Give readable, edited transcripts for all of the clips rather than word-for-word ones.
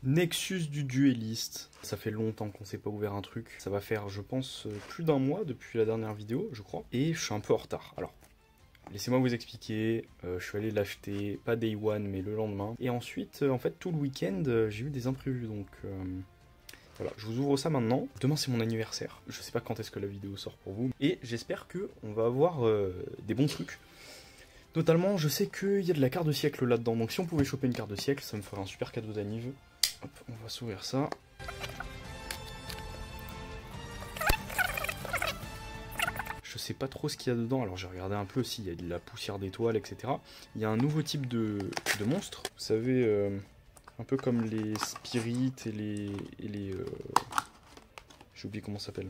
Nexus du dueliste. Ça fait longtemps qu'on s'est pas ouvert un truc. Ça va faire, je pense, plus d'un mois depuis la dernière vidéo, je crois. Et je suis un peu en retard. Alors, laissez-moi vous expliquer. Je suis allé l'acheter, pas day one, mais le lendemain. Et ensuite, en fait, tout le week-end, j'ai eu des imprévus. Donc, voilà, je vous ouvre ça maintenant. Demain, c'est mon anniversaire. Je sais pas quand est-ce que la vidéo sort pour vous. Et j'espère qu'on va avoir des bons trucs. Notamment, je sais qu'il y a de la carte de siècle là-dedans. Donc, si on pouvait choper une carte de siècle, ça me ferait un super cadeau d'anniv. Hop, on va s'ouvrir ça. Je sais pas trop ce qu'il y a dedans, alors j'ai regardé un peu s'il y a de la poussière d'étoiles, etc. Il y a un nouveau type de monstre, vous savez, un peu comme les spirites et les j'ai oublié comment ça s'appelle.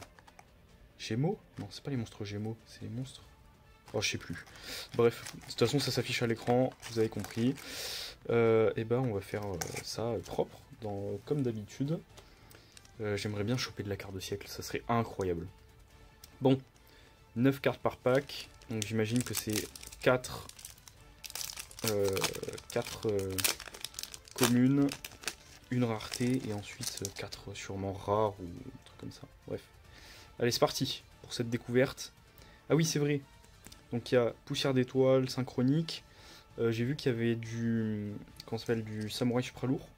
Gémeaux? Non, c'est pas les monstres gémeaux, c'est les monstres... Oh, je sais plus. Bref, de toute façon, ça s'affiche à l'écran, vous avez compris. Et ben, on va faire ça propre, comme d'habitude. J'aimerais bien choper de la carte de siècle, ça serait incroyable. Bon, 9 cartes par pack, donc j'imagine que c'est 4 communes, une rareté, et ensuite 4 sûrement rares ou un truc comme ça. Bref. Allez, c'est parti pour cette découverte. Ah oui, c'est vrai. Donc il y a poussière d'étoiles, synchronique. J'ai vu qu'il y avait du... Comment ça s'appelle, du samouraï supra lourd.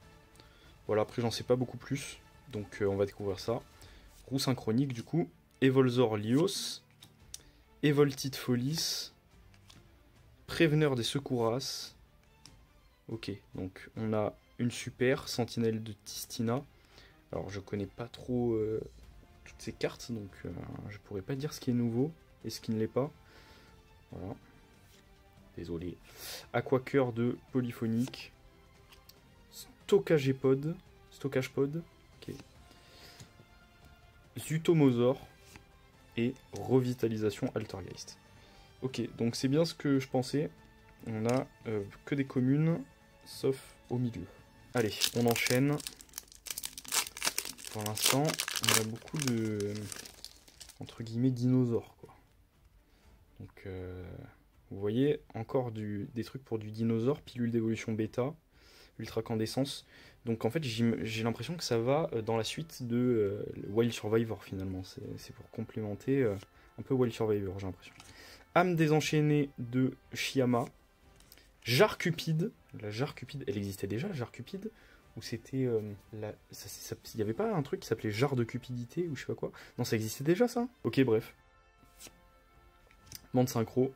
Voilà, après j'en sais pas beaucoup plus. Donc on va découvrir ça. Roue synchronique du coup. Evolzor Lios. Evoltid Folis. Préveneur des secouras. Ok, donc on a une super, Sentinelle de Tistina. Alors je connais pas trop toutes ces cartes, donc je pourrais pas dire ce qui est nouveau et ce qui ne l'est pas. Voilà. Désolé. Aquacœur de Polyphonique. Stockagepod. Stockagepod. Ok. Zutomosaur. Et revitalisation Altergeist. Ok, donc c'est bien ce que je pensais. On a que des communes, sauf au milieu. Allez, on enchaîne. Pour l'instant, on a beaucoup de... entre guillemets, dinosaures, quoi. Donc, vous voyez, encore des trucs pour du dinosaure, pilule d'évolution bêta, ultracandescence. Donc en fait, j'ai l'impression que ça va dans la suite de Wild Survivor, finalement. C'est pour complémenter un peu Wild Survivor, j'ai l'impression. Âme désenchaînée de Shiyama. Jarre Cupide. La Jarre Cupide, elle existait déjà, la Jarre Cupide? Ou c'était... il n'y avait pas un truc qui s'appelait Jarre de Cupidité, ou je sais pas quoi? Non, ça existait déjà, ça? Ok, bref. Bande synchro.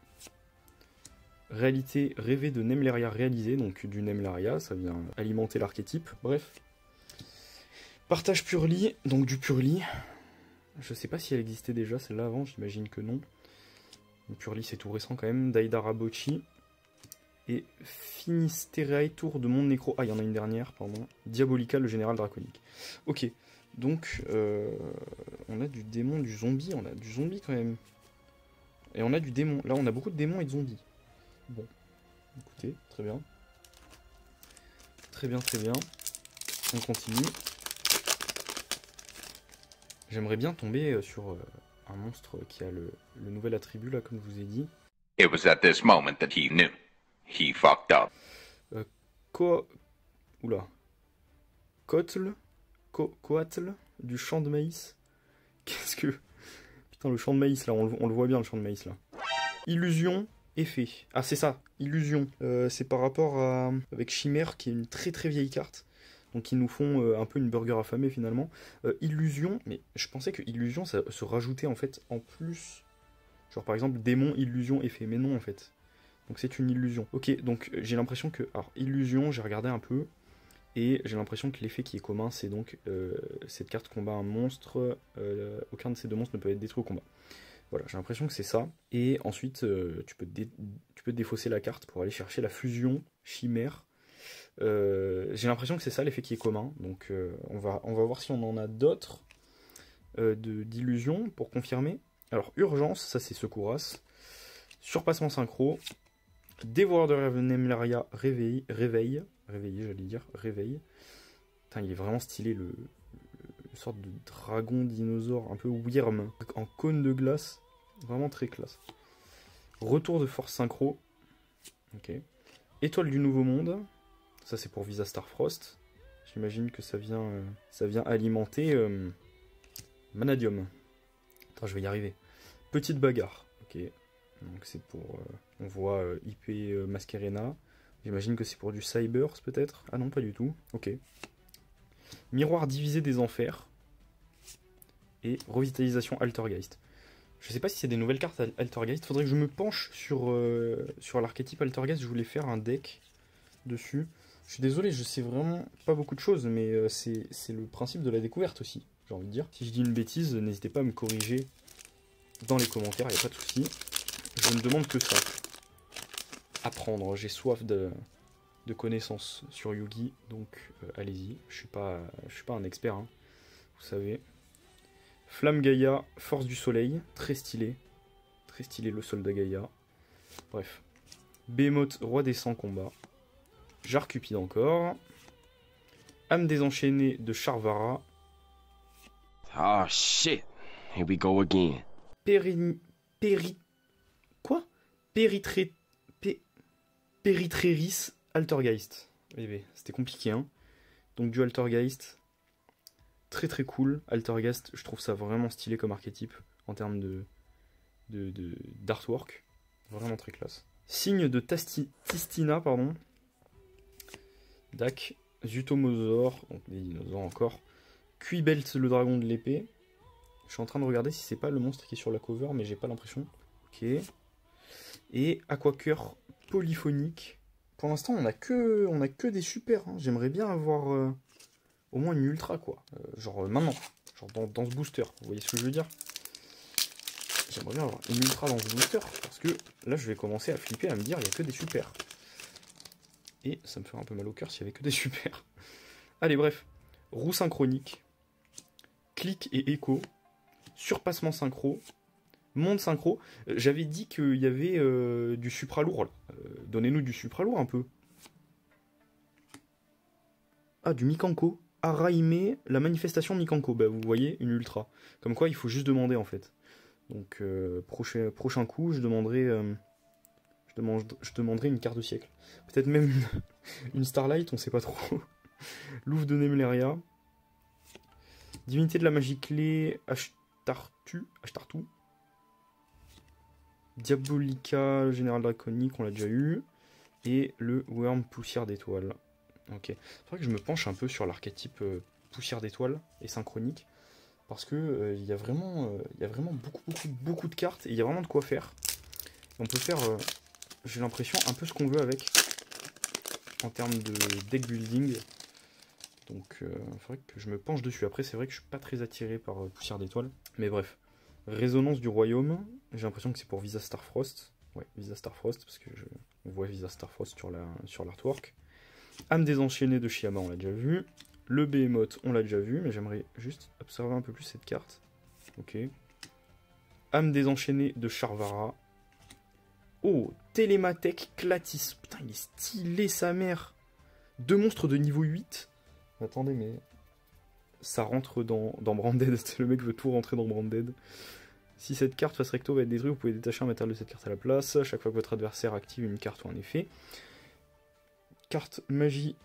Réalité rêvée de Nemleria réalisée, donc du Nemleria, ça vient alimenter l'archétype, bref. Partage Purli, donc du Purli. Je sais pas si elle existait déjà, celle-là avant, j'imagine que non. Purli c'est tout récent quand même, Daidara Bochi. Et Finisterae, tour de monde nécro. Ah, il y en a une dernière, pardon. Diabolica, le général draconique. Ok, donc on a du démon, du zombie, on a du zombie quand même. Et on a du démon, là on a beaucoup de démons et de zombies. Bon, écoutez, très bien. Très bien, très bien. On continue. J'aimerais bien tomber sur un monstre qui a le nouvel attribut, là, comme je vous ai dit. It was at this moment that he knew. He fucked up. Oula. Coatl du champ de maïs. Qu'est-ce que... Putain, le champ de maïs, là, on le voit bien, le champ de maïs, là. Illusion, effet. Ah, c'est ça, illusion. C'est par rapport à... avec Chimère, qui est une très très vieille carte. Donc ils nous font un peu une burger affamée, finalement. Illusion, mais je pensais que illusion, ça se rajoutait, en fait, en plus. Genre, par exemple, démon, illusion, effet. Mais non, en fait. Donc c'est une illusion. Ok, donc j'ai l'impression que... Alors, illusion, j'ai regardé un peu... Et j'ai l'impression que l'effet qui est commun, c'est donc cette carte combat un monstre. Aucun de ces deux monstres ne peut être détruit au combat. Voilà, j'ai l'impression que c'est ça. Et ensuite, tu peux défausser la carte pour aller chercher la fusion chimère. J'ai l'impression que c'est ça l'effet qui est commun. Donc on va voir si on en a d'autres d'illusions pour confirmer. Alors, urgence, ça c'est Secouras. Surpassement synchro. Dévoreur de Nemleria, réveillé, j'allais dire, réveil. Putain, il est vraiment stylé, le sorte de dragon dinosaure, un peu wyrm, en cône de glace, vraiment très classe. Retour de force synchro, ok. Étoile du nouveau monde, ça c'est pour Visa Starfrost. J'imagine que ça vient alimenter Manadium. Attends, je vais y arriver. Petite bagarre. Ok. Donc c'est pour... on voit IP Masquerena. J'imagine que c'est pour du Cybers peut-être. Ah non, pas du tout. Ok. Miroir divisé des enfers. Et revitalisation Altergeist. Je sais pas si c'est des nouvelles cartes Altergeist. Faudrait que je me penche sur l'archétype Altergeist. Je voulais faire un deck dessus. Je suis désolé, je sais vraiment pas beaucoup de choses, mais c'est le principe de la découverte aussi, j'ai envie de dire. Si je dis une bêtise, n'hésitez pas à me corriger dans les commentaires, il n'y a pas de souci. Je ne demande que ça. Apprendre, j'ai soif de connaissances sur Yugi, donc allez-y. Je suis pas un expert, hein, vous savez. Flamme Gaïa, Force du Soleil, très stylé le soldat Gaïa. Bref. Behemoth, Roi des 100 combats. Jarre Cupide encore. Âme désenchaînée de Charvara. Oh shit. Here we go again. Peritreris Altergeist. Eh, c'était compliqué, hein. Donc du Altergeist. Très très cool. Altergeist, je trouve ça vraiment stylé comme archétype en termes d'artwork. Vraiment très classe. Signe de Tistina, pardon. Dak, Zutomosaur, donc des dinosaures encore. Cuibelt, le dragon de l'épée. Je suis en train de regarder si c'est pas le monstre qui est sur la cover, mais j'ai pas l'impression. Ok. Et Aquacœur polyphonique. Pour l'instant, on a que des super. Hein. J'aimerais bien avoir au moins une ultra, quoi. Genre maintenant. Genre dans ce booster. Vous voyez ce que je veux dire? J'aimerais bien avoir une ultra dans ce booster. Parce que là, je vais commencer à flipper, à me dire, il n'y a que des super. Et ça me ferait un peu mal au cœur s'il n'y avait que des super. Allez, bref. Roue synchronique. Clic et écho. Surpassement synchro. Monde synchro. J'avais dit qu'il y avait du supralourd là. Donnez-nous du supralourd un peu. Ah, du Mikanko. Araime, la manifestation Mikanko. Bah, vous voyez, une ultra. Comme quoi, il faut juste demander en fait. Donc, prochain coup, je demanderai une carte de siècle. Peut-être même une Starlight, on sait pas trop. Louve de Nemleria. Divinité de la magie clé, Ashtartu. Diabolica, Général Draconique, on l'a déjà eu. Et le Worm Poussière d'étoile. Ok. C'est vrai que je me penche un peu sur l'archétype Poussière d'étoile et synchronique. Parce que il y a vraiment beaucoup de cartes et il y a vraiment de quoi faire. On peut faire, j'ai l'impression, un peu ce qu'on veut avec. En termes de deck building. Donc il faudrait que je me penche dessus. Après c'est vrai que je suis pas très attiré par Poussière d'étoile. Mais bref. Résonance du royaume. J'ai l'impression que c'est pour Visa Starfrost. Ouais, Visa Starfrost, parce que on voit Visa Starfrost sur l'artwork. Âme désenchaînée de Shiyama, on l'a déjà vu. Le Behemoth, on l'a déjà vu, mais j'aimerais juste observer un peu plus cette carte. Ok. Âme désenchaînée de Charvara. Oh, Télémathèque Clatis. Putain, il est stylé sa mère. 2 monstres de niveau 8. Attendez, mais... ça rentre dans Branded. Le mec veut tout rentrer dans Branded. Si cette carte face recto va être détruite, vous pouvez détacher un matériel de cette carte à la place. Chaque fois que votre adversaire active une carte ou un effet. Carte magie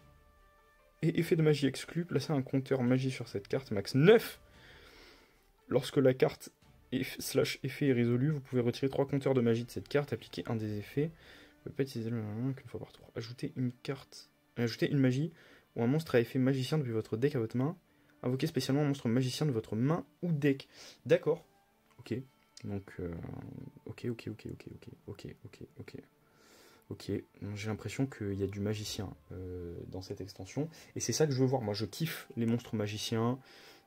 et effet de magie exclu. Placez un compteur magie sur cette carte, max 9. Lorsque la carte /effet est résolue, vous pouvez retirer 3 compteurs de magie de cette carte, appliquer un des effets. Vous ne pouvez pas utiliser le qu'une fois par tour. Ajouter une magie ou un monstre à effet magicien depuis votre deck à votre main. Invoquer spécialement un monstre magicien de votre main ou deck. D'accord. Ok. Donc, ok. J'ai l'impression qu'il y a du magicien dans cette extension. Et c'est ça que je veux voir. Moi, je kiffe les monstres magiciens.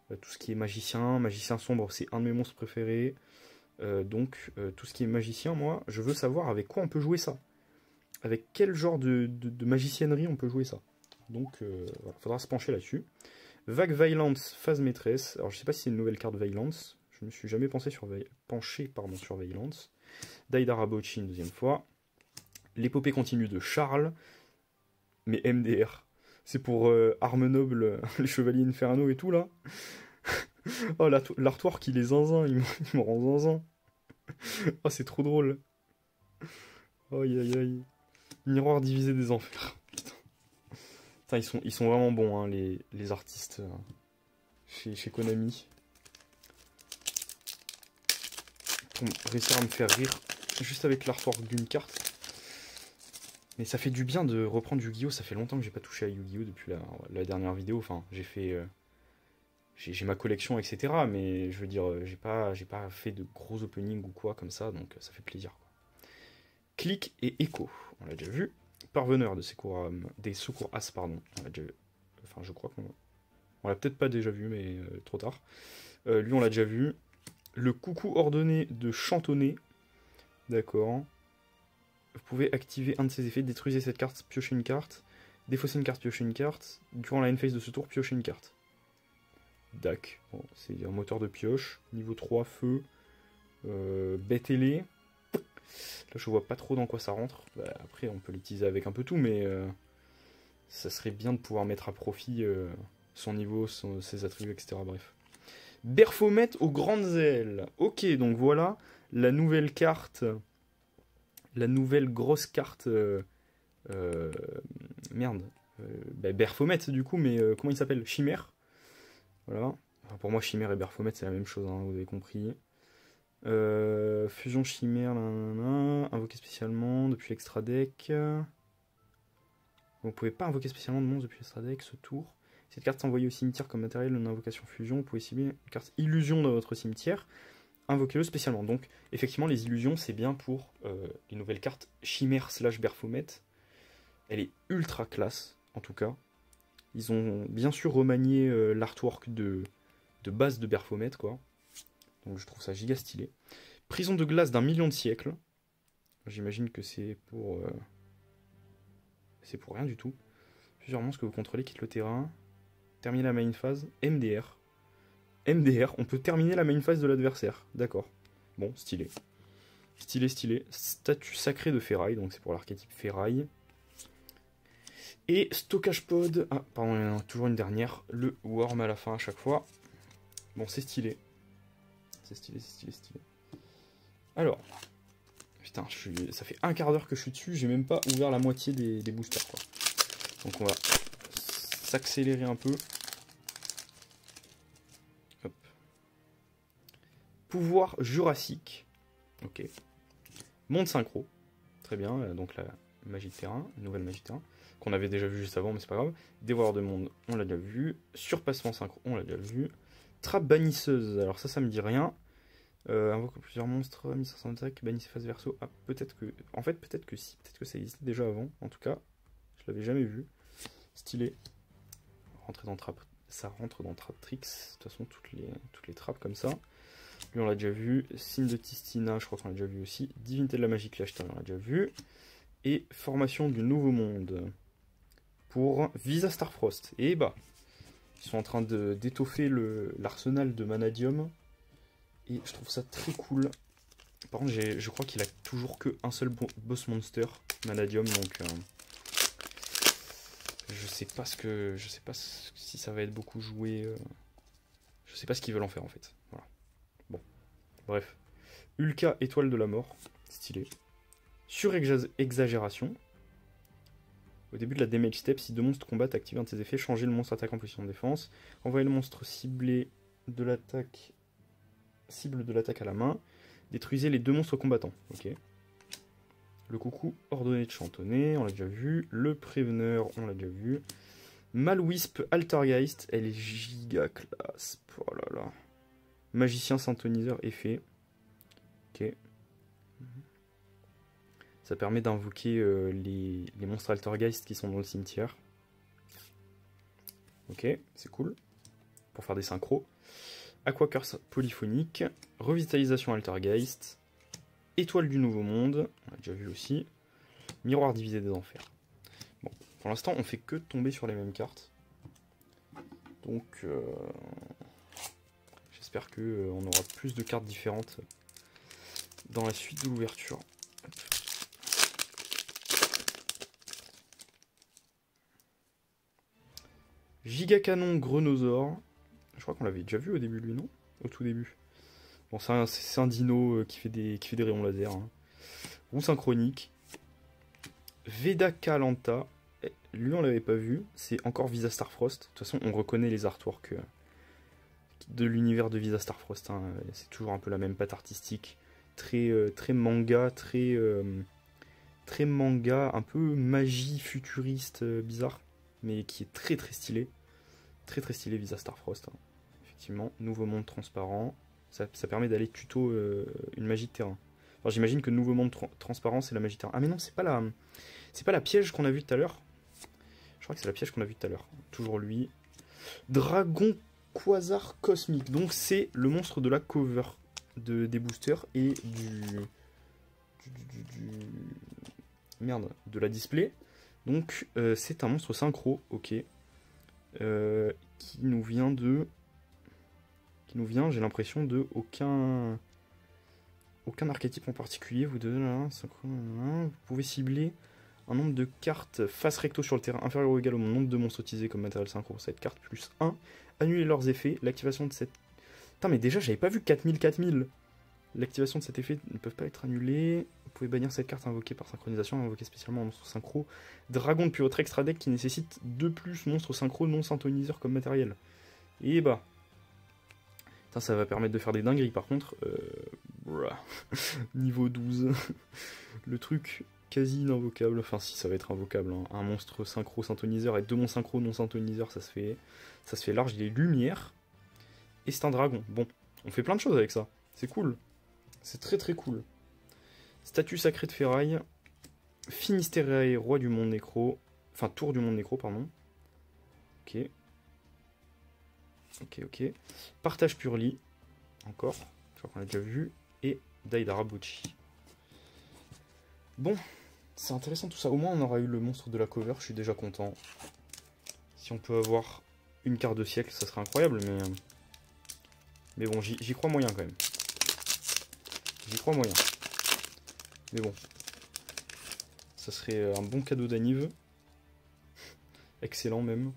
Tout ce qui est magicien sombre, c'est un de mes monstres préférés. Donc, tout ce qui est magicien, moi, je veux savoir avec quoi on peut jouer ça. Avec quel genre de magiciennerie on peut jouer ça. Donc, voilà, faudra se pencher là-dessus. Vague Violence, phase maîtresse. Alors, je sais pas si c'est une nouvelle carte Violence. Je me suis jamais penché sur Violence. Daidara Bochi une deuxième fois. L'épopée continue de Charles. Mais MDR. C'est pour Arme Noble, les Chevaliers Inferno et tout, là. Oh, l'artwork, il est zinzin. Il me rend zinzin. Oh, c'est trop drôle. Aïe, aïe, aïe. Miroir divisé des enfers. Putain. Putain, ils sont vraiment bons, hein, les artistes chez Konami. Pour réussir à me faire rire juste avec l'artwork d'une carte. Mais ça fait du bien de reprendre Yu-Gi-Oh! Ça fait longtemps que j'ai pas touché à Yu-Gi-Oh! Depuis la dernière vidéo. Enfin, j'ai fait... j'ai ma collection, etc. Mais je veux dire, j'ai pas fait de gros openings ou quoi comme ça, donc ça fait plaisir, quoi. Click et Echo, on l'a déjà vu. Parveneur des Secours As, pardon. On l'a déjà vu. Enfin, je crois on l'a peut-être pas déjà vu, mais trop tard. Lui, on l'a déjà vu. Le coucou ordonné de Chantonner. D'accord. Vous pouvez activer un de ses effets. Détruisez cette carte, piochez une carte. Défaussez une carte, piochez une carte. Durant la end phase de ce tour, piochez une carte. Dac. Bon, c'est un moteur de pioche. Niveau 3, feu. Bête ailée. Là, je vois pas trop dans quoi ça rentre. Bah, après, on peut l'utiliser avec un peu tout, mais ça serait bien de pouvoir mettre à profit son niveau, ses attributs, etc. Bref. Baphomet aux grandes ailes. Ok, donc voilà la nouvelle carte. La nouvelle grosse carte. Merde. Baphomet, du coup, mais comment il s'appelle? Chimère. Voilà. Enfin, pour moi, Chimère et Baphomet, c'est la même chose, hein, vous avez compris. Fusion chimère, invoquer spécialement depuis l'extra deck. Vous pouvez pas invoquer spécialement de monstres depuis l'extra deck ce tour. Cette carte s'envoyée au cimetière comme matériel d'une invocation fusion. Vous pouvez cibler une carte illusion dans votre cimetière. Invoquez-le spécialement. Donc, effectivement, les illusions, c'est bien pour les nouvelles cartes chimère / Baphomet. Elle est ultra classe, en tout cas. Ils ont bien sûr remanié l'artwork de base de Baphomet, quoi. Donc je trouve ça giga stylé. Prison de glace d'1 million de siècles. J'imagine que c'est pour rien du tout. Plusieurs monstres que vous contrôlez quittent le terrain. Terminer la main phase. MDR. MDR, on peut terminer la main phase de l'adversaire. D'accord. Bon, stylé. Stylé, stylé. Statue sacrée de ferraille, donc c'est pour l'archétype ferraille. Et stockage pod. Ah, pardon, il y en a toujours une dernière. Le worm à la fin à chaque fois. Bon, c'est stylé. C'est stylé, c'est stylé, c'est stylé. Alors. Putain, ça fait un quart d'heure que je suis dessus. J'ai même pas ouvert la moitié des boosters, quoi. Donc on va s'accélérer un peu. Hop. Pouvoir jurassique. Ok. Monde synchro. Très bien. Donc la magie de terrain. Nouvelle magie de terrain. Qu'on avait déjà vu juste avant, mais c'est pas grave. Dévoreur de monde, on l'a déjà vu. Surpassement synchro, on l'a déjà vu. Trappe bannisseuse. Alors ça me dit rien. Invoque plusieurs monstres. 1500 d'attaque. Bannissez face verso. Ah, peut-être que... En fait, peut-être que si. Peut-être que ça existait déjà avant. En tout cas, je l'avais jamais vu. Stylé. Ça rentre dans Trap Tricks. De toute façon, toutes les trappes comme ça. Lui, on l'a déjà vu. Signe de Tistina, je crois qu'on l'a déjà vu aussi. Divinité de la magie clash, on l'a déjà vu. Et formation du nouveau monde. Pour Visa Starfrost. Et bah, ils sont en train d'étoffer l'arsenal de Manadium. Et je trouve ça très cool. Par contre, je crois qu'il a toujours qu'un seul boss monster, Manadium, donc je sais pas si ça va être beaucoup joué. Je sais pas ce qu'ils veulent en faire en fait. Voilà. Bon, bref. Ulka, étoile de la mort, stylé. Sur-exagération. Au début de la damage step, si deux monstres combattent, activez un de ses effets, changez le monstre attaque en position de défense, envoyez le monstre cible de l'attaque à la main, détruisez les deux monstres combattants. Ok. Le coucou ordonné de chantonner, on l'a déjà vu. Le préveneur, on l'a déjà vu. Malwisp Altergeist, elle est giga classe. Oh là là. Magicien synthoniseur effet. Ok. Ça permet d'invoquer les monstres Altergeist qui sont dans le cimetière. Ok, c'est cool. Pour faire des synchros. Aquacurse polyphonique. Revitalisation Altergeist. Étoile du nouveau monde. On l'a déjà vu aussi. Miroir divisé des enfers. Bon, pour l'instant, on fait que tomber sur les mêmes cartes. Donc, j'espère qu'on aura plus de cartes différentes dans la suite de l'ouverture. Giga Canon Grenosaure. Je crois qu'on l'avait déjà vu au début, lui, non? Au tout début. Bon, c'est un dino qui fait des rayons laser. Hein. Roue synchronique. Veda Kalanta. lui on l'avait pas vu, c'est encore Visa Starfrost. De toute façon, on reconnaît les artworks de l'univers de Visa Starfrost. Hein. C'est toujours un peu la même patte artistique, très manga, très manga, un peu magie futuriste bizarre, mais qui est très stylé. Très stylé Visa Starfrost. Hein. Effectivement, nouveau monde transparent. Ça permet d'aller tuto une magie de terrain. Alors j'imagine que nouveau monde transparent c'est la magie de terrain. Ah mais non, c'est pas la piège qu'on a vu tout à l'heure. Je crois que c'est la piège qu'on a vu tout à l'heure. Toujours lui. Dragon Quasar Cosmique. Donc c'est le monstre de la cover des boosters et de la display. Donc c'est un monstre synchro, ok. Qui nous vient, j'ai l'impression, de aucun archétype en particulier. Vous pouvez cibler un nombre de cartes face recto sur le terrain inférieur ou égal au nombre de monstres utilisés comme matériel synchro. Cette carte plus 1. Annuler leurs effets. L'activation de cette... Putain, mais déjà, j'avais pas vu 4000. L'activation de cet effet ne peut pas être annulée. Vous pouvez bannir cette carte invoquée par synchronisation, invoquée spécialement un monstre synchro. Dragon depuis votre extra deck qui nécessite 2+ monstres synchro non synthoniseurs comme matériel. Et bah... Ça va permettre de faire des dingueries par contre. Niveau 12. Le truc quasi ininvocable. Enfin si, ça va être invocable. Hein. Un monstre synchro synthoniseur et 2 monstres synchro non synthoniseurs, ça se fait large. Il est lumière. Et c'est un dragon. Bon, on fait plein de choses avec ça. C'est cool. C'est très cool. Statue sacrée de ferraille. Finistère roi du monde nécro. Enfin, tour du monde nécro, pardon. Ok. Partage Purli. Encore. Je crois qu'on l'a déjà vu. Et Daidara Buchi. Bon. C'est intéressant tout ça. Au moins, on aura eu le monstre de la cover. Je suis déjà content. Si on peut avoir une carte de siècle, ça serait incroyable. Mais bon, j'y crois moyen quand même. J'y crois moyen. Mais bon. Ça serait un bon cadeau d'anniv. Excellent même.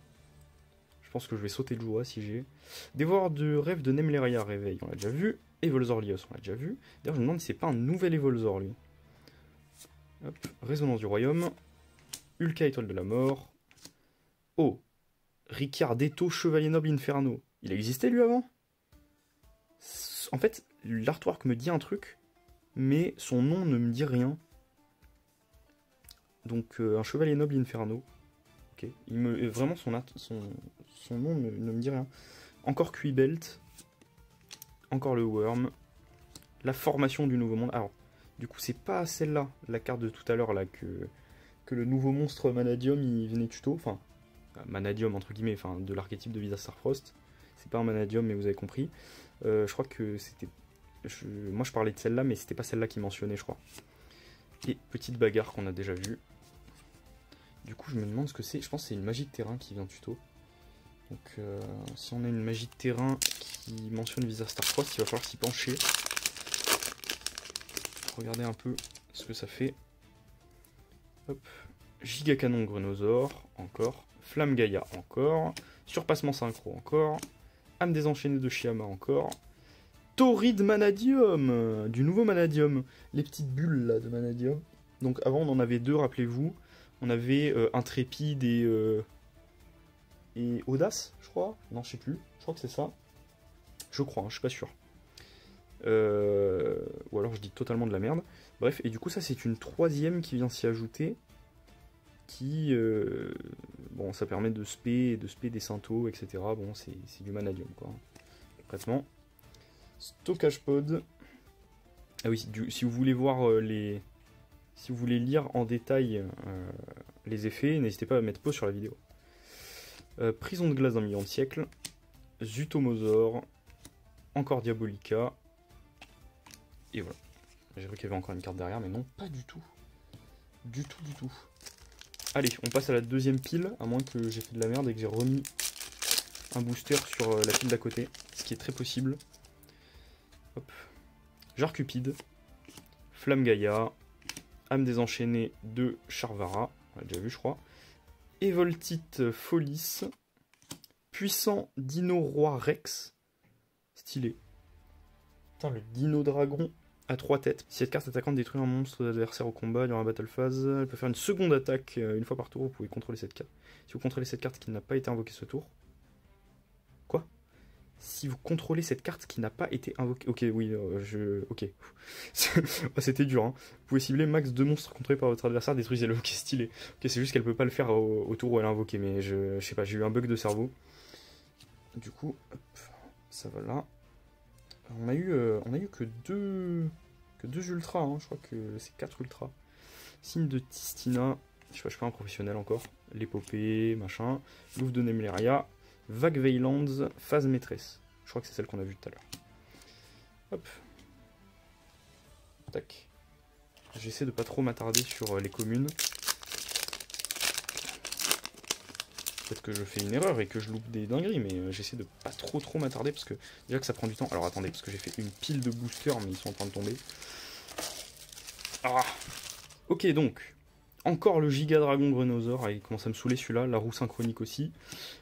Je pense que je vais sauter le jour si j'ai. Dévoreur de rêve de Nemleria réveil, on l'a déjà vu. Evolzor Lios, on l'a déjà vu. D'ailleurs, je me demande si c'est pas un nouvel Evolzor lui. Hop. Résonance du royaume. Ulka étoile de la mort. Oh. Ricardetto chevalier noble inferno. Il existait lui avant? En fait, l'artwork me dit un truc, mais son nom ne me dit rien. Donc un chevalier noble inferno. Ok. Vraiment son nom ne me dit rien. Encore Quibelt. Encore le Worm. La formation du nouveau monde. Alors, du coup, c'est pas celle-là, la carte de tout à l'heure, là, que le nouveau monstre Manadium, il venait tuto. Enfin, Manadium, entre guillemets, enfin, de l'archétype de Visa Starfrost. C'est pas un Manadium, mais vous avez compris. Je crois que c'était... Moi, je parlais de celle-là, mais c'était pas celle-là qui mentionnait, je crois. Et petite bagarre qu'on a déjà vue. Du coup, je me demande ce que c'est. Je pense que c'est une magie de terrain qui vient tuto. Donc, si on a une magie de terrain qui mentionne Visa Starfrost, il va falloir s'y pencher. Regardez un peu ce que ça fait. Hop. Giga Canon Grenosaure, encore. Flamme Gaïa, encore. Surpassement Synchro, encore. Âme désenchaînée de Shiyama, encore. Torride Manadium, du nouveau Manadium. Les petites bulles là de Manadium. Donc avant on en avait deux, rappelez-vous. On avait Intrépide et Audace, je crois. Non, je sais plus. Je crois que c'est ça. Je crois, hein, je suis pas sûr. Ou alors je dis totalement de la merde. Bref, et du coup ça c'est une troisième qui vient s'y ajouter. Qui, bon, ça permet de spé des Syntho, etc. Bon, c'est du Manadium, quoi. Concrètement. Stockage pod. Ah oui, si vous voulez voir si vous voulez lire en détail les effets, n'hésitez pas à mettre pause sur la vidéo. Prison de glace d'un million de siècles. Zutomosaure. Encore Diabolica. Et voilà. J'ai cru qu'il y avait encore une carte derrière, mais non, pas du tout. Du tout. Allez, on passe à la deuxième pile, à moins que j'ai fait de la merde et que j'ai remis un booster sur la pile d'à côté, ce qui est très possible. Hop. Jarre Cupide, Flamme Gaïa, Âme désenchaînée de Charvara, on l'a déjà vu je crois, Evoltite Folis, Puissant Dino Roi Rex, stylé. Putain, le Dino Dragon à 3 têtes. Si cette carte attaquante détruit un monstre adversaire au combat durant la battle phase, elle peut faire une seconde attaque une fois par tour. Vous pouvez contrôler cette carte. Si vous contrôlez cette carte qui n'a pas été invoquée ce tour. Quoi? Si vous contrôlez cette carte qui n'a pas été invoquée. Ok, oui, ok. C'était dur, hein. Vous pouvez cibler max 2 monstres contrôlés par votre adversaire, détruisez-le. Ok, stylé. Ok, c'est juste qu'elle peut pas le faire au tour où elle est invoquée, mais je sais pas, j'ai eu un bug de cerveau. Du coup, hop, ça va là. On a eu que deux ultras, hein. Je crois que c'est 4 ultras. Signe de Tistina, je suis pas un professionnel encore. L'épopée, machin. Louvre de Nemleria, Vague Veilands, phase maîtresse. Je crois que c'est celle qu'on a vue tout à l'heure. Hop. Tac. J'essaie de pas trop m'attarder sur les communes. Peut-être que je fais une erreur et que je loupe des dingueries, mais j'essaie de pas trop m'attarder parce que déjà que ça prend du temps. Alors attendez, parce que j'ai fait une pile de boosters, mais ils sont en train de tomber. Ah. Ok, donc, encore le Giga Dragon Grenosaur, il commence à me saouler celui-là, la roue synchronique aussi.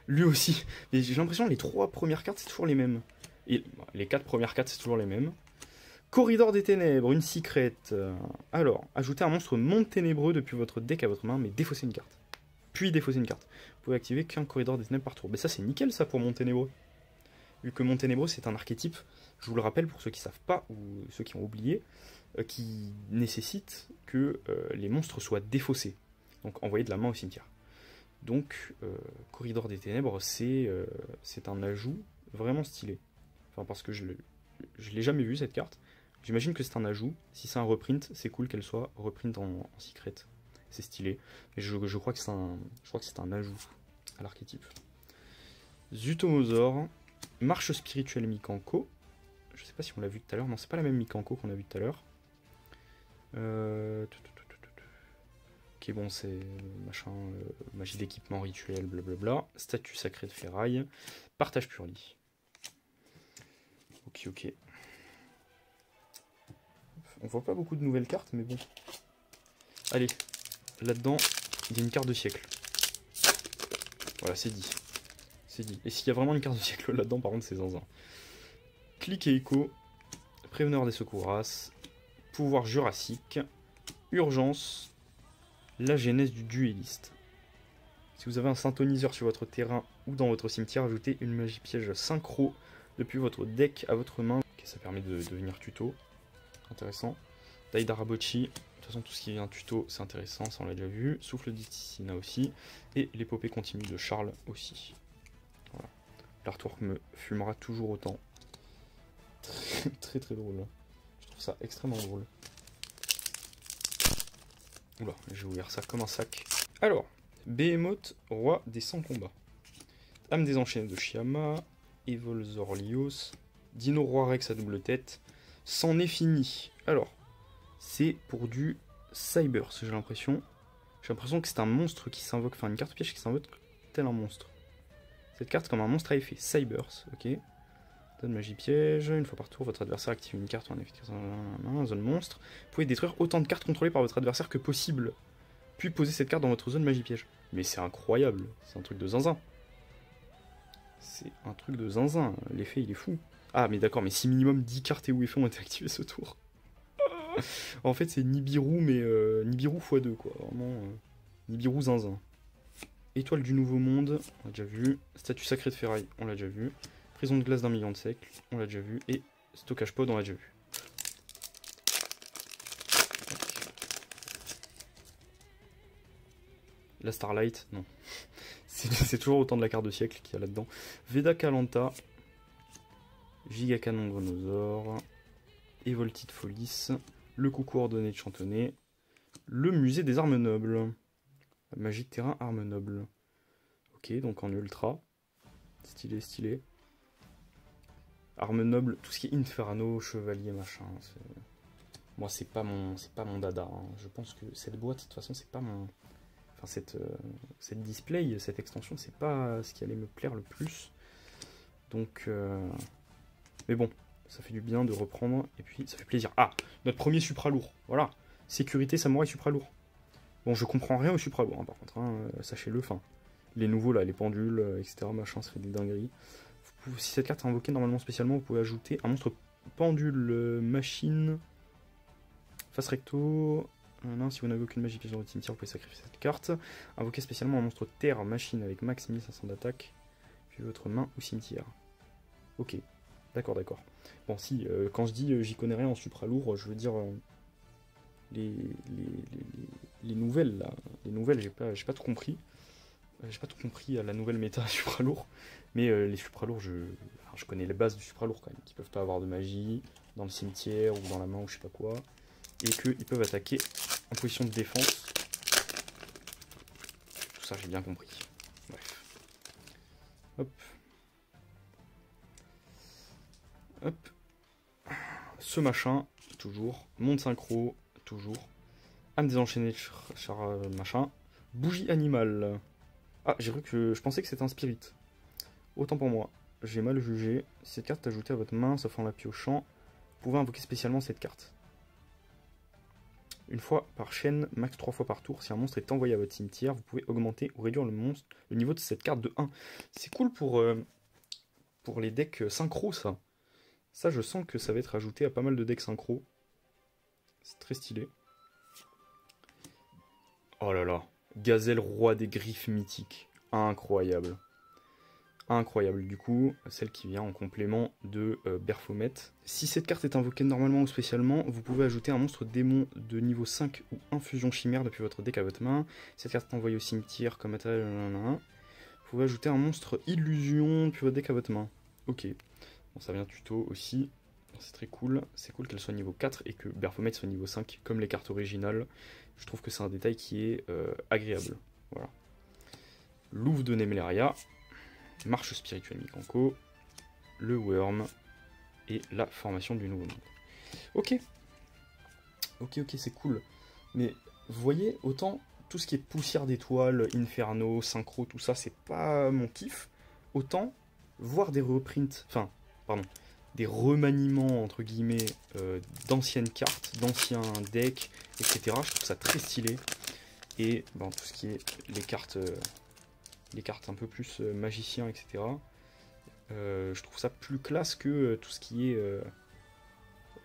Lui aussi, mais j'ai l'impression que les 3 premières cartes c'est toujours les mêmes. Et les 4 premières cartes c'est toujours les mêmes. Corridor des Ténèbres, une secrète. Alors, ajoutez un monstre monde ténébreux depuis votre deck à votre main, mais défaussez une carte. Puis défausser une carte. Vous pouvez activer qu'un corridor des ténèbres par tour. Mais ça c'est nickel ça pour Monde Ténébreux. Vu que Monde Ténébreux c'est un archétype, je vous le rappelle pour ceux qui savent pas, ou ceux qui ont oublié, qui nécessite que les monstres soient défaussés. Donc envoyés de la main au cimetière. Donc Corridor des Ténèbres c'est un ajout vraiment stylé. Enfin parce que je l'ai jamais vu cette carte. J'imagine que c'est un ajout. Si c'est un reprint, c'est cool qu'elle soit reprint en secret. C'est stylé. Mais je crois que c'est un ajout à l'archétype. Zutomosaur, Marche spirituelle Mikanko. Je sais pas si on l'a vu tout à l'heure. Non, c'est pas la même Mikanko qu'on a vu tout à l'heure. Ok, bon, c'est machin, magie d'équipement rituel, blablabla. Statue sacrée de ferraille. Partage purli. Ok. On voit pas beaucoup de nouvelles cartes, mais bon. Allez. Là-dedans, il y a une carte de siècle. Voilà, c'est dit. C'est dit. Et s'il y a vraiment une carte de siècle là-dedans, par contre, c'est zinzin. Clic et écho. Préveneur des secourasses. Pouvoir jurassique. Urgence. La genèse du duelliste. Si vous avez un synthoniseur sur votre terrain ou dans votre cimetière, ajoutez une magie piège synchro depuis votre deck à votre main. Ok, ça permet de devenir tuto. Intéressant. Daidarabochi. De toute façon, tout ce qui est un tuto, c'est intéressant, ça on l'a déjà vu. Souffle d'Iticina aussi. Et l'épopée continue de Charles aussi. Voilà. L'artwork me fumera toujours autant. Très drôle. Je trouve ça extrêmement drôle. Oula, j'ai ouvert ça comme un sac. Alors, Behemoth, roi des 100 combats. Âme désenchaînée de Shyama. Evolzorlios. Dino roi Rex à double tête. C'en est fini. Alors. C'est pour du Cyburst, j'ai l'impression. J'ai l'impression que c'est un monstre qui s'invoque, enfin une carte piège qui s'invoque tel un monstre. Cette carte comme un monstre à effet. Cyburst, ok. Donne magie piège. Une fois par tour, votre adversaire active une carte ou un effet de zone monstre. Vous pouvez détruire autant de cartes contrôlées par votre adversaire que possible. Puis poser cette carte dans votre zone magie piège. Mais c'est incroyable, c'est un truc de zinzin. C'est un truc de zinzin, l'effet il est fou. Ah mais d'accord, mais si minimum 10 cartes et ou effets ont été activées ce tour. En fait, c'est Nibiru, mais Nibiru x2, quoi. Vraiment, Nibiru zinzin. Étoile du Nouveau Monde, on l'a déjà vu. Statue sacrée de ferraille, on l'a déjà vu. Prison de glace d'1 million de siècles, on l'a déjà vu. Et stockage pod, on l'a déjà vu. La Starlight, non. C'est toujours autant de la carte de siècle qu'il y a là-dedans. Veda Kalanta. Giga Canon Grenosaur. Evoltite Folis. Le coup coordonné de Chantonnet, le musée des armes nobles, magie de terrain armes nobles. Ok, donc en ultra, stylé. Armes nobles, tout ce qui est Inferno, chevalier, machin. Moi, c'est pas mon dada. Hein. Je pense que cette boîte, de toute façon, c'est pas mon. Enfin, cette display, cette extension, c'est pas ce qui allait me plaire le plus. Donc, mais bon. Ça fait du bien de reprendre, et puis ça fait plaisir. Ah, notre premier supra-lourd, voilà. Sécurité samouraï supra-lourd. Bon, je comprends rien au supra-lourd, hein, par contre, hein, sachez-le. Enfin, les nouveaux, là, les pendules, etc., machin, ça fait des dingueries. Si cette carte est invoquée normalement spécialement, vous pouvez ajouter un monstre pendule machine Face recto. Non, si vous n'avez aucune magie piège dans votre cimetière, vous pouvez sacrifier cette carte. Invoquez spécialement un monstre terre machine avec max 1500 d'attaque. Puis votre main ou cimetière. Ok, d'accord, d'accord. Bon, si, quand je dis j'y connais rien en supra lourd, je veux dire les nouvelles là. Les nouvelles, j'ai pas tout compris. J'ai pas tout compris à la nouvelle méta supra lourd. Mais les supra lourds, je connais les bases du supra lourd quand même. Qui peuvent pas avoir de magie dans le cimetière ou dans la main ou je sais pas quoi. Et qu'ils peuvent attaquer en position de défense. Tout ça, j'ai bien compris. Bref. Hop. Hop. Ce machin, toujours. Monde synchro, toujours. Âme désenchaînée, machin. Bougie animale. Ah, j'ai cru que je pensais que c'était un spirit. Autant pour moi. J'ai mal jugé. Si cette carte est ajoutée à votre main, sauf en la piochant, vous pouvez invoquer spécialement cette carte. Une fois par chaîne, max 3 fois par tour, si un monstre est envoyé à votre cimetière, vous pouvez augmenter ou réduire le niveau de cette carte de 1. C'est cool pour les decks synchro, ça. Ça, je sens que ça va être ajouté à pas mal de decks synchro. C'est très stylé. Oh là là. Gazelle, roi des griffes mythiques. Incroyable. Incroyable. Du coup, celle qui vient en complément de Baphomet. Si cette carte est invoquée normalement ou spécialement, vous pouvez ajouter un monstre démon de niveau 5 ou infusion chimère depuis votre deck à votre main. Cette carte est envoyée au cimetière comme matériel. Vous pouvez ajouter un monstre illusion depuis votre deck à votre main. Ok. Bon, ça vient tuto aussi. C'est très cool. C'est cool qu'elle soit niveau 4 et que Baphomet soit niveau 5 comme les cartes originales. Je trouve que c'est un détail qui est agréable. Voilà. Louve de Nemleria. Marche spirituelle Mikanko, le Worm et la formation du nouveau monde. Ok. Ok, c'est cool. Mais vous voyez, autant tout ce qui est poussière d'étoiles, Inferno, Synchro, tout ça, c'est pas mon kiff. Autant voir des reprints, enfin, pardon, des remaniements, entre guillemets, d'anciennes cartes, d'anciens decks, etc. Je trouve ça très stylé. Et bon, tout ce qui est les cartes un peu plus magiciens, etc. Je trouve ça plus classe que tout ce qui est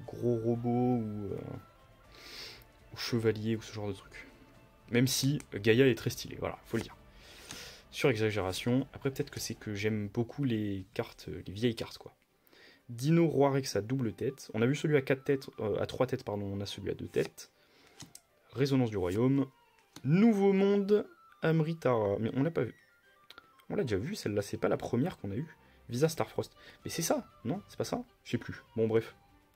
gros robots ou chevalier ou ce genre de truc. Même si Gaïa est très stylé, voilà, faut le dire. Sur exagération, après peut-être que c'est que j'aime beaucoup les cartes, les vieilles cartes quoi. Dino Roi Rex à double tête. On a vu celui à 4 têtes, à 3 têtes, pardon, on a celui à 2 têtes. Résonance du royaume. Nouveau monde Amritara. Mais on l'a pas vu. On l'a déjà vu, celle-là, c'est pas la première qu'on a eue. Visa Starfrost. Mais c'est ça, non? C'est pas ça? Je sais plus. Bon, bref.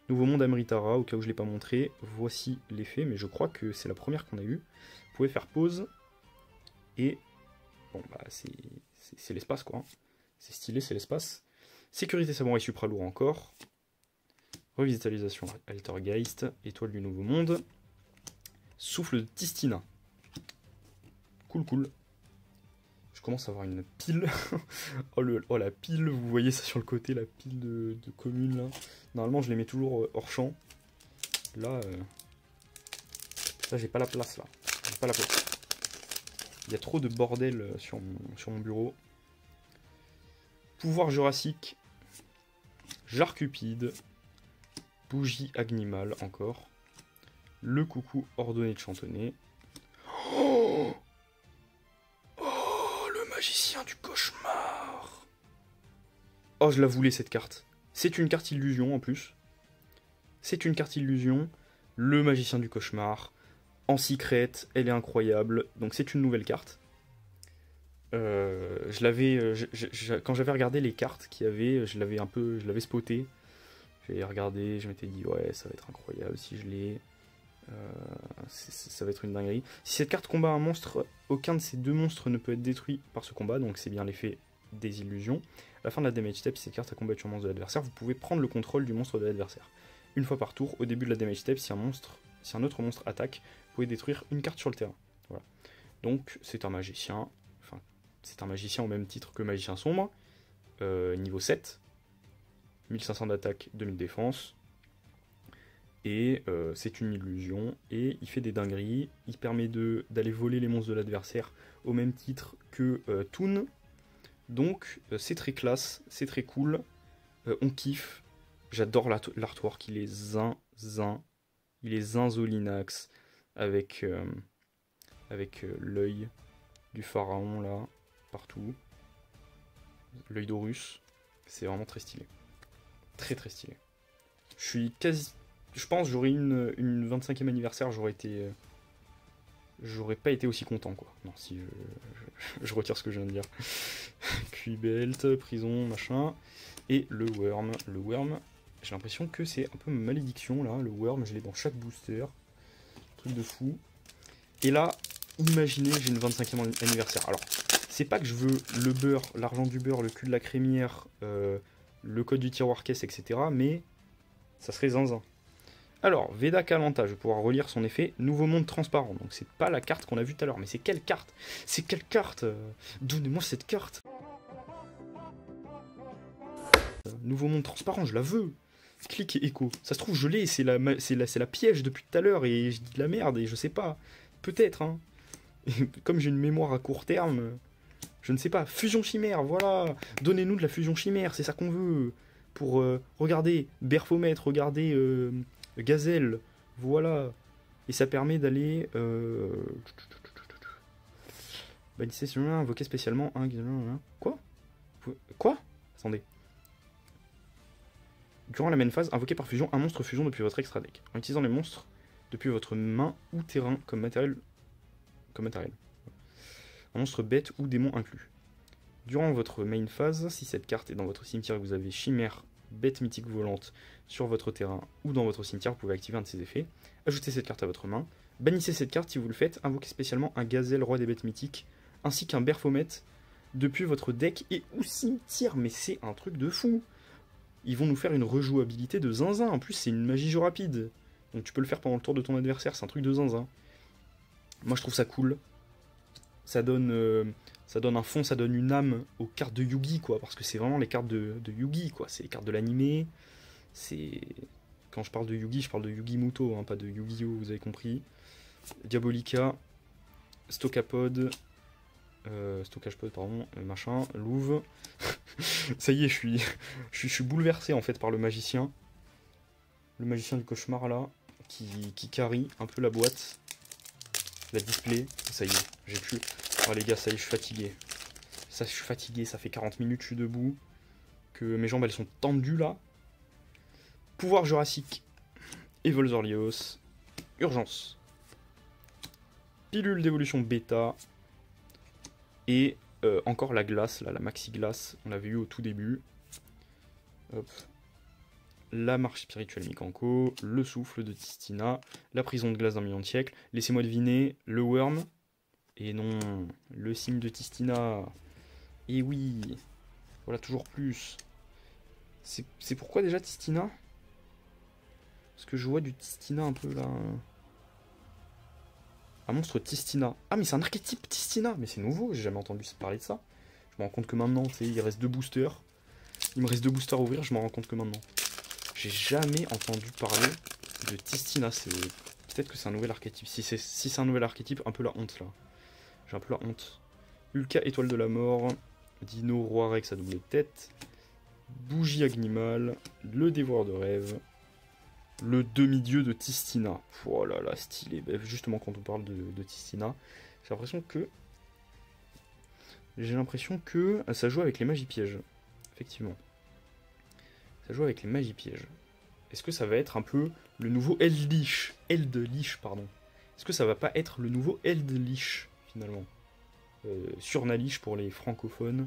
Nouveau monde Amritara, au cas où je l'ai pas montré. Voici l'effet, mais je crois que c'est la première qu'on a eue. Vous pouvez faire pause. Et... bon, bah, c'est l'espace, quoi. C'est stylé, c'est l'espace. Sécurité samouraï supra lourd encore. Revitalisation Altergeist. Étoile du nouveau monde. Souffle de Tistina. Cool. Je commence à avoir une pile. oh la pile, vous voyez ça sur le côté, la pile de communes là. Normalement je les mets toujours hors champ. Là, j'ai pas la place là. J'ai pas la place. Il y a trop de bordel sur mon bureau. Pouvoir jurassique. Jarre cupide. Bougie agnimal encore. Le coucou ordonné de chantonner. Oh, le magicien du cauchemar. Oh, je la voulais cette carte. C'est une carte illusion en plus. C'est une carte illusion. Le magicien du cauchemar. En secret, elle est incroyable. Donc c'est une nouvelle carte. Je l'avais, quand j'avais regardé les cartes qu'il y avait, je l'avais spoté. J'avais regardé, je m'étais dit ouais, ça va être incroyable si je l'ai. Ça va être une dinguerie. Si cette carte combat un monstre, aucun de ces deux monstres ne peut être détruit par ce combat, donc c'est bien l'effet des illusions. À la fin de la damage step, si cette carte a combattu un monstre de l'adversaire, vous pouvez prendre le contrôle du monstre de l'adversaire. Une fois par tour, au début de la damage step, si un autre monstre attaque, vous pouvez détruire une carte sur le terrain. Voilà. Donc c'est un magicien, enfin c'est un magicien au même titre que magicien sombre, niveau 7, 1500 d'attaque, 2000 défense. Et c'est une illusion, et il fait des dingueries, il permet d'aller voler les monstres de l'adversaire au même titre que Toon. Donc c'est très classe, c'est très cool, on kiffe, j'adore l'artwork, il est zinzin, Il est zinzolinax avec, l'œil du pharaon là, partout. L'œil d'Horus. C'est vraiment très stylé. Très très stylé. Je pense j'aurais une 25e anniversaire, j'aurais pas été aussi content quoi. Non, si je retire ce que je viens de dire. Q-Belt, prison, machin. Et le Worm. Le Worm, j'ai l'impression que c'est un peu ma malédiction là. Le Worm, je l'ai dans chaque booster. Truc de fou. Et là, imaginez, j'ai une 25e anniversaire. Alors, c'est pas que je veux le beurre, l'argent du beurre, le cul de la crémière, le code du tiroir caisse, etc. Mais ça serait zinzin. Alors, Veda Kalanta, je vais pouvoir relire son effet. Nouveau monde transparent. Donc, c'est pas la carte qu'on a vue tout à l'heure. Mais c'est quelle carte? C'est quelle carte? Donnez-moi cette carte. Nouveau monde transparent, je la veux. Clic et écho. Ça se trouve, je l'ai. C'est la piège depuis tout à l'heure. Et je dis de la merde. Et je sais pas. Peut-être, hein. Et comme j'ai une mémoire à court terme, je ne sais pas. Fusion chimère, voilà. Donnez-nous de la fusion chimère. C'est ça qu'on veut. Pour regarder Berphomet, regarder Gazelle, voilà. Et ça permet d'aller bannissez celui-là, invoquer spécialement un. Quoi? Attendez. Durant la main phase, invoquez par fusion un monstre fusion depuis votre extra deck. En utilisant les monstres depuis votre main ou terrain comme matériel. Un monstre bête ou démon inclus. Durant votre main phase, si cette carte est dans votre cimetière et que vous avez chimère, bête mythique volante sur votre terrain ou dans votre cimetière, vous pouvez activer un de ses effets. Ajoutez cette carte à votre main. Bannissez cette carte si vous le faites. Invoquez spécialement un Gazelle, roi des bêtes mythiques, ainsi qu'un Berphomet depuis votre deck et ou cimetière. Mais c'est un truc de fou. Ils vont nous faire une rejouabilité de zinzin. En plus, c'est une magie jeu rapide. Donc tu peux le faire pendant le tour de ton adversaire. C'est un truc de zinzin. Moi, je trouve ça cool. Ça donne un fond, ça donne une âme aux cartes de Yugi, quoi. Parce que c'est vraiment les cartes de Yugi, quoi. C'est les cartes de l'animé. C'est... Quand je parle de Yugi, je parle de Yugi Muto, hein, pas de Yu-Gi-Oh, vous avez compris. Diabolica, Stockapod, Stockagepod, pardon, machin, Louve. Ça y est, je suis bouleversé, en fait, par le magicien. Le magicien du cauchemar, là, qui carry un peu la boîte. La display, ça y est, j'ai plus... Oh les gars, ça y est, je suis fatigué. Je suis fatigué, ça fait 40 minutes, je suis debout. Que mes jambes, elles sont tendues, là. Pouvoir Jurassique. Evolzorlios. Urgence. Pilule d'évolution bêta. Et encore la glace, là, la maxi glace. On l'avait eu au tout début. Hop. La marche spirituelle Mikanko. Le souffle de Tistina. La prison de glace d'un million de siècles. Laissez-moi deviner. Le Worm. Et non. Le signe de Tistina. Et oui. Voilà, toujours plus. C'est pourquoi déjà Tistina? Parce que je vois du Tistina un peu là. Un monstre Tistina. Ah mais c'est un archétype Tistina. Mais c'est nouveau, j'ai jamais entendu parler de ça. Je me rends compte que maintenant, tu sais, il reste 2 boosters. Il me reste 2 boosters à ouvrir, je me rends compte que maintenant. J'ai jamais entendu parler de Tistina. Peut-être que c'est un nouvel archétype. Si c'est un nouvel archétype, un peu la honte là. J'ai un peu la honte. Ulka, étoile de la mort. Dino, roi Rex à double tête. Bougie Agnimal. Le dévoreur de rêve. Le demi-dieu de Tistina. Oh là là, stylé. Justement, quand on parle de Tistina, j'ai l'impression que ça joue avec les magies pièges. Effectivement. Ça joue avec les magies pièges. Est-ce que ça va être un peu le nouveau Eldlich, pardon. Est-ce que ça va pas être le nouveau Eldlich, finalement? Surnalich pour les francophones.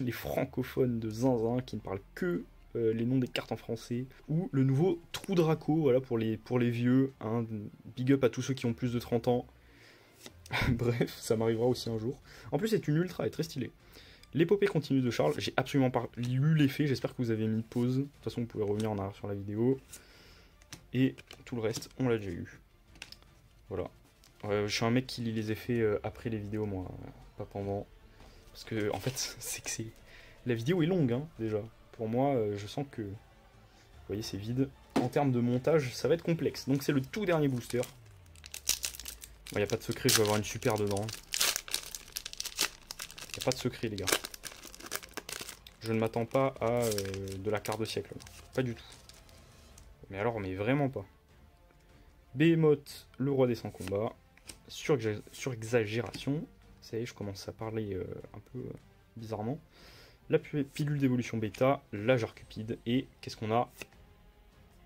Les francophones de zinzin qui ne parlent que les noms des cartes en français, ou le nouveau Trou Draco, voilà, pour les vieux, hein, big up à tous ceux qui ont plus de 30 ans. Bref, ça m'arrivera aussi un jour. En plus, c'est une ultra, elle est très stylée. L'épopée continue de Charles, j'ai absolument pas lu l'effet, j'espère que vous avez mis pause. De toute façon, vous pouvez revenir en arrière sur la vidéo. Et tout le reste, on l'a déjà eu. Voilà. Je suis un mec qui lit les effets après les vidéos, moi, pas pendant. Parce que, en fait, la vidéo est longue, hein, déjà. Pour moi, je sens que, vous voyez, c'est vide. En termes de montage, ça va être complexe. Donc c'est le tout dernier booster. Il n'y a pas de secret, je vais avoir une super dedans. Il n'y a pas de secret, les gars. Je ne m'attends pas à de la carte de siècle. Là. Pas du tout. Mais alors, mais vraiment pas. Behemoth, le roi des sans combats. Surexagération. Ça y est, je commence à parler un peu bizarrement. La pilule d'évolution bêta, la jarre cupide. Et qu'est-ce qu'on a?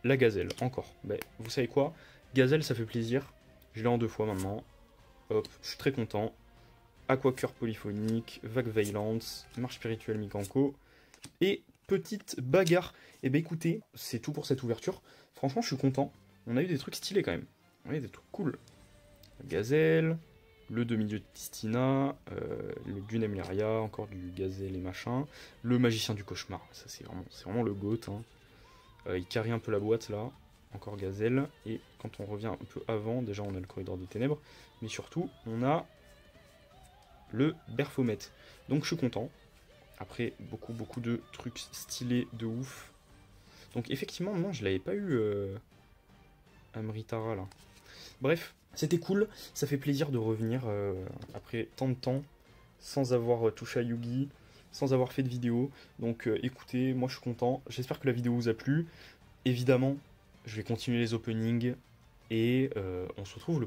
La gazelle, encore. Ben, vous savez quoi? Gazelle, ça fait plaisir. Je l'ai en 2 fois maintenant. Hop, je suis très content. Aquacœur polyphonique, Vague Veillance, Marche spirituelle Mikanko. Et petite bagarre. Et ben écoutez, c'est tout pour cette ouverture. Franchement, je suis content. On a eu des trucs stylés quand même. On a eu des trucs cool. La gazelle, le demi-dieu de Tistina, le Gunamleria, encore du gazelle et machin. Le magicien du cauchemar, ça c'est vraiment le GOAT. Hein. Il carry un peu la boîte là. Encore gazelle. Et quand on revient un peu avant, déjà on a le corridor des ténèbres. Mais surtout, on a le Baphomet. Donc je suis content. Après, beaucoup de trucs stylés de ouf. Donc effectivement, non, je l'avais pas eu Amritara là. Bref, c'était cool. Ça fait plaisir de revenir après tant de temps sans avoir touché à Yugi, sans avoir fait de vidéo. Donc écoutez, moi je suis content. J'espère que la vidéo vous a plu. Évidemment, je vais continuer les openings. Et on se retrouve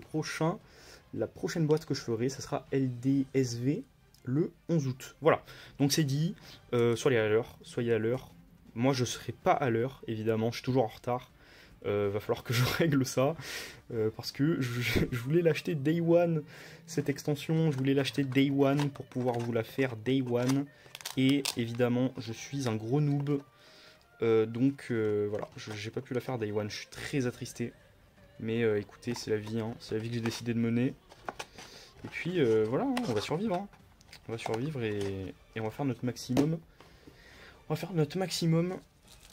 la prochaine boîte que je ferai, ça sera LDSV le 11 août. Voilà, donc c'est dit, soyez à l'heure. Moi je serai pas à l'heure, évidemment, je suis toujours en retard. Va falloir que je règle ça, parce que je voulais l'acheter Day One, cette extension, je voulais l'acheter Day One pour pouvoir vous la faire Day One. Et évidemment, je suis un gros noob, donc voilà, j'ai pas pu la faire Day One, je suis très attristé. Mais écoutez, c'est la vie, hein. C'est la vie que j'ai décidé de mener. Et puis voilà, hein, on va survivre. Hein. On va survivre et on va faire notre maximum. On va faire notre maximum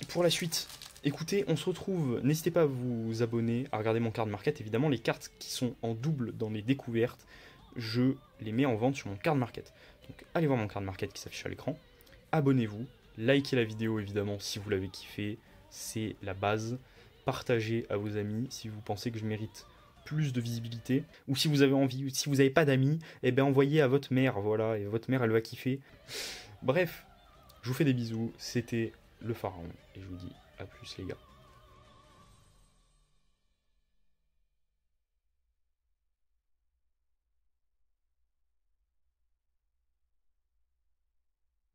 pour la suite. Écoutez, on se retrouve. N'hésitez pas à vous abonner, à regarder mon card market. Évidemment, les cartes qui sont en double dans les découvertes, je les mets en vente sur mon card market. Donc allez voir mon card market qui s'affiche à l'écran. Abonnez-vous, likez la vidéo évidemment si vous l'avez kiffé. C'est la base. Partagez à vos amis si vous pensez que je mérite plus de visibilité, ou si vous avez envie, ou si vous n'avez pas d'amis, eh bien envoyez à votre mère, voilà, et votre mère elle va kiffer. Bref, je vous fais des bisous, c'était le pharaon, et je vous dis à plus les gars.